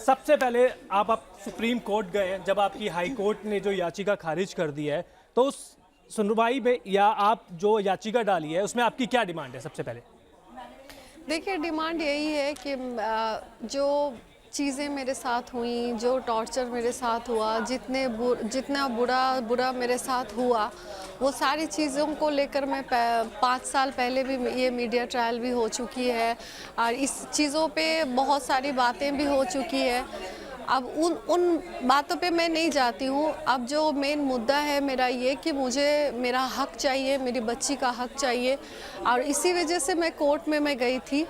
सबसे पहले आप सुप्रीम कोर्ट गए, जब आपकी हाई कोर्ट ने जो याचिका खारिज कर दी है, तो उस सुनवाई में या आप जो याचिका डाली है उसमें आपकी क्या डिमांड है? सबसे पहले देखिए, डिमांड यही है कि जो चीज़ें मेरे साथ हुई, जो टॉर्चर मेरे साथ हुआ, जितना बुरा मेरे साथ हुआ, वो सारी चीज़ों को लेकर मैं 5 साल पहले भी ये मीडिया ट्रायल भी हो चुकी है और इस चीज़ों पे बहुत सारी बातें भी हो चुकी है। अब उन बातों पे मैं नहीं जाती हूँ। अब जो मेन मुद्दा है मेरा ये कि मुझे मेरा हक चाहिए, मेरी बच्ची का हक चाहिए और इसी वजह से मैं कोर्ट में मैं गई थी।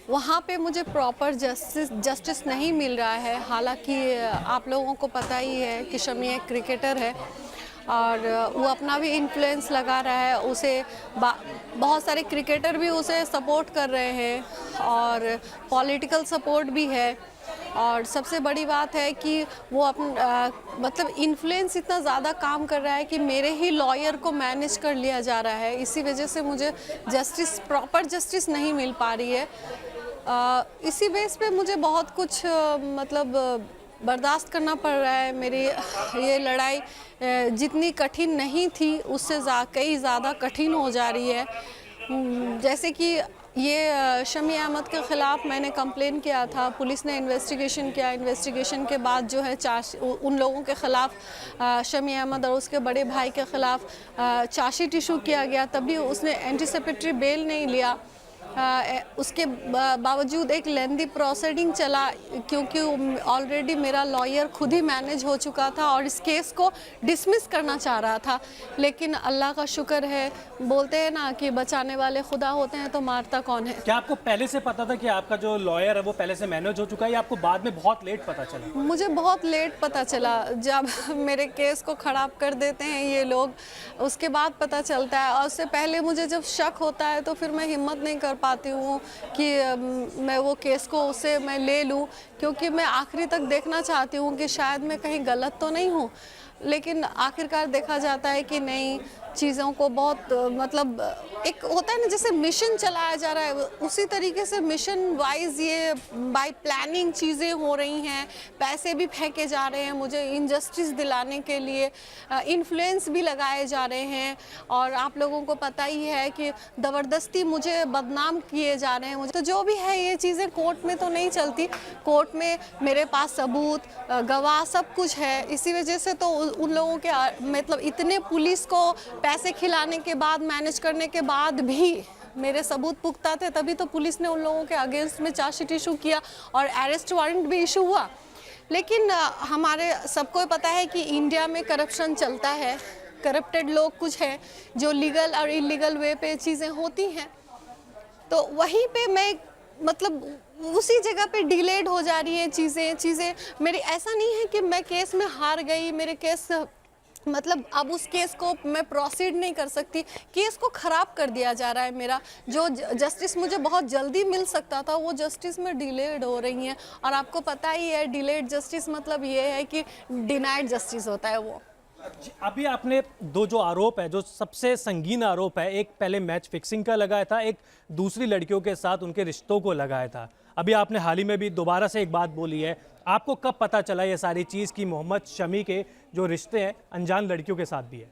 वहाँ पे मुझे प्रॉपर जस्टिस नहीं मिल रहा है। हालांकि आप लोगों को पता ही है कि शमी एक क्रिकेटर है और वो अपना भी इन्फ्लुएंस लगा रहा है। बहुत सारे क्रिकेटर भी उसे सपोर्ट कर रहे हैं और पॉलिटिकल सपोर्ट भी है। और सबसे बड़ी बात है कि वो मतलब इन्फ्लुएंस इतना ज़्यादा काम कर रहा है कि मेरे ही लॉयर को मैनेज कर लिया जा रहा है। इसी वजह से मुझे प्रॉपर जस्टिस नहीं मिल पा रही है। इसी बेस पे मुझे बहुत कुछ मतलब बर्दाश्त करना पड़ रहा है। मेरी ये लड़ाई जितनी कठिन नहीं थी उससे कई ज़्यादा कठिन हो जा रही है। जैसे कि ये शमी अहमद के ख़िलाफ़ मैंने कंप्लेन किया था, पुलिस ने इन्वेस्टिगेशन किया। इन्वेस्टिगेशन के बाद जो है उन लोगों के ख़िलाफ़ शमी अहमद और उसके बड़े भाई के ख़िलाफ़ चार्जशीट इशू किया गया, तभी उसने एंटीसिपेटरी बेल नहीं लिया। उसके बावजूद एक लेंदी प्रोसीडिंग चला क्योंकि ऑलरेडी मेरा लॉयर खुद ही मैनेज हो चुका था और इस केस को डिसमिस करना चाह रहा था। लेकिन अल्लाह का शुक्र है, बोलते हैं ना कि बचाने वाले खुदा होते हैं तो मारता कौन है। क्या आपको पहले से पता था कि आपका जो लॉयर है वो पहले से मैनेज हो चुका है या आपको बाद में बहुत लेट पता चला? मुझे बहुत लेट पता चला। जब मेरे केस को ख़राब कर देते हैं ये लोग, उसके बाद पता चलता है। और उससे पहले मुझे जब शक होता है तो फिर मैं हिम्मत नहीं कर पाती हूँ कि मैं वो केस को उससे मैं ले लूँ, क्योंकि मैं आखिरी तक देखना चाहती हूँ कि शायद मैं कहीं गलत तो नहीं हूँ। लेकिन आखिरकार देखा जाता है कि नहीं, चीज़ों को बहुत मतलब एक होता है ना जैसे मिशन चलाया जा रहा है, उसी तरीके से मिशन वाइज ये बाय प्लानिंग चीज़ें हो रही हैं। पैसे भी फेंके जा रहे हैं मुझे इनजस्टिस दिलाने के लिए, इन्फ्लुएंस भी लगाए जा रहे हैं। और आप लोगों को पता ही है कि ज़बरदस्ती मुझे बदनाम किए जा रहे हैं। मुझे तो जो भी है ये चीज़ें कोर्ट में तो नहीं चलती। कोर्ट में मेरे पास सबूत, गवाह सब कुछ है। इसी वजह से तो उन लोगों के मतलब इतने पुलिस को पैसे खिलाने के बाद, मैनेज करने के बाद भी मेरे सबूत पुख्ता थे, तभी तो पुलिस ने उन लोगों के अगेंस्ट में चार्जशीट इशू किया और अरेस्ट वारंट भी इशू हुआ। लेकिन हमारे सबको पता है कि इंडिया में करप्शन चलता है, करप्टेड लोग कुछ हैं जो लीगल और इलीगल वे पे चीज़ें होती हैं। तो वहीं पे मैं मतलब उसी जगह पे डिलेड हो जा रही हैं चीज़ें मेरी। ऐसा नहीं है कि मैं केस में हार गई, मेरे केस मतलब अब उस केस को मैं प्रोसीड नहीं कर सकती। केस को ख़राब कर दिया जा रहा है। मेरा जो जस्टिस मुझे बहुत जल्दी मिल सकता था वो जस्टिस में डिलेड हो रही हैं। और आपको पता ही है डिलेड जस्टिस मतलब ये है कि डिनाइड जस्टिस होता है वो। अभी आपने दो जो आरोप है, जो सबसे संगीन आरोप है, एक पहले मैच फिक्सिंग का लगाया था, एक दूसरी लड़कियों के साथ उनके रिश्तों को लगाया था। अभी आपने हाल ही में भी दोबारा से एक बात बोली है। आपको कब पता चला ये सारी चीज़ कि मोहम्मद शमी के जो रिश्ते हैं अनजान लड़कियों के साथ भी है?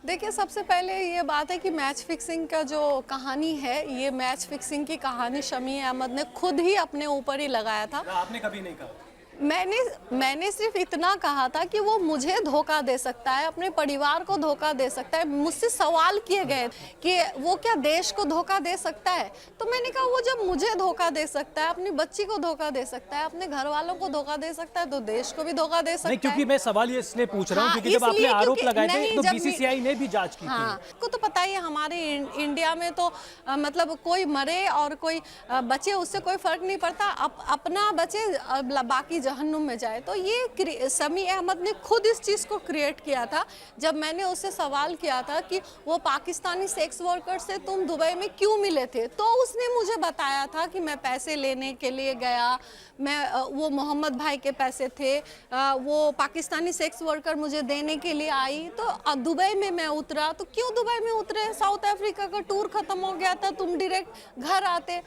देखिए, सबसे पहले ये बात है कि मैच फिक्सिंग का जो कहानी है, ये मैच फिक्सिंग की कहानी शमी अहमद ने खुद ही अपने ऊपर ही लगाया था। आपने कभी नहीं कहा? मैंने सिर्फ इतना कहा था कि वो मुझे धोखा दे सकता है, अपने परिवार को धोखा दे सकता है। मुझसे सवाल किए गए कि वो क्या देश को धोखा दे सकता है, तो मैंने कहा वो जब मुझे धोखा दे सकता है, अपनी बच्ची को धोखा दे सकता है, अपने घर वालों को धोखा दे सकता है, तो देश को भी धोखा दे सकता है। क्योंकि मैं सवाल ये इसलिए पूछ रहा हूँ क्योंकि जब आपने आरोप लगाए थे तो बीसीसीआई ने भी जांच की थी। हाँ, को तो पता ही है हमारे इंडिया में तो मतलब कोई मरे और कोई बचे उससे कोई फर्क नहीं पड़ता। अपना बचे बाकी जहन्नुम में जाए। तो ये शमी अहमद ने खुद इस चीज़ को क्रिएट किया था। जब मैंने उससे सवाल किया था कि वो पाकिस्तानी सेक्स वर्कर से तुम दुबई में क्यों मिले थे, तो उसने मुझे बताया था कि मैं पैसे लेने के लिए गया, मैं वो मोहम्मद भाई के पैसे थे, वो पाकिस्तानी सेक्स वर्कर मुझे देने के लिए आई, तो दुबई में मैं उतरा। तो क्यों दुबई में उतरे? साउथ अफ्रीका का टूर ख़त्म हो गया था, तुम डायरेक्ट घर आते।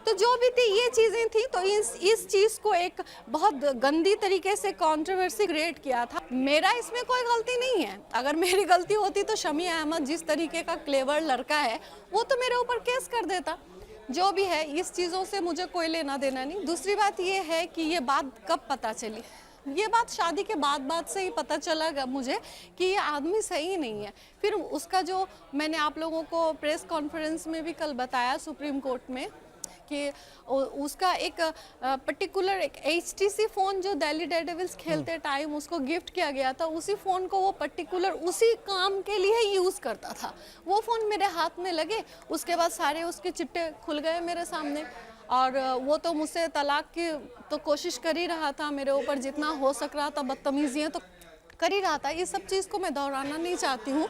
तो जो भी थी ये चीज़ें थी, तो इस चीज़ को एक बहुत गंदी तरीके से कंट्रोवर्सी क्रिएट किया था। मेरा इसमें कोई गलती नहीं है। अगर मेरी गलती होती तो शमी अहमद जिस तरीके का क्लेवर लड़का है वो तो मेरे ऊपर केस कर देता। जो भी है, इस चीज़ों से मुझे कोई लेना देना नहीं। दूसरी बात ये है कि ये बात कब पता चली, ये बात शादी के बाद से ही पता चला मुझे कि ये आदमी सही नहीं है। फिर उसका जो मैंने आप लोगों को प्रेस कॉन्फ्रेंस में भी कल बताया सुप्रीम कोर्ट में कि उसका एक पर्टिकुलर एक HTC फ़ोन जो दिल्ली डेयरडेविल्स खेलते टाइम उसको गिफ्ट किया गया था, उसी फ़ोन को वो पर्टिकुलर उसी काम के लिए यूज़ करता था। वो फ़ोन मेरे हाथ में लगे, उसके बाद सारे उसके चिट्टे खुल गए मेरे सामने, और वो तो मुझसे तलाक की तो कोशिश कर ही रहा था, मेरे ऊपर जितना हो सक रहा था बदतमीजियाँ तो कर ही रहा था। ये सब चीज़ को मैं दोहराना नहीं चाहती हूँ।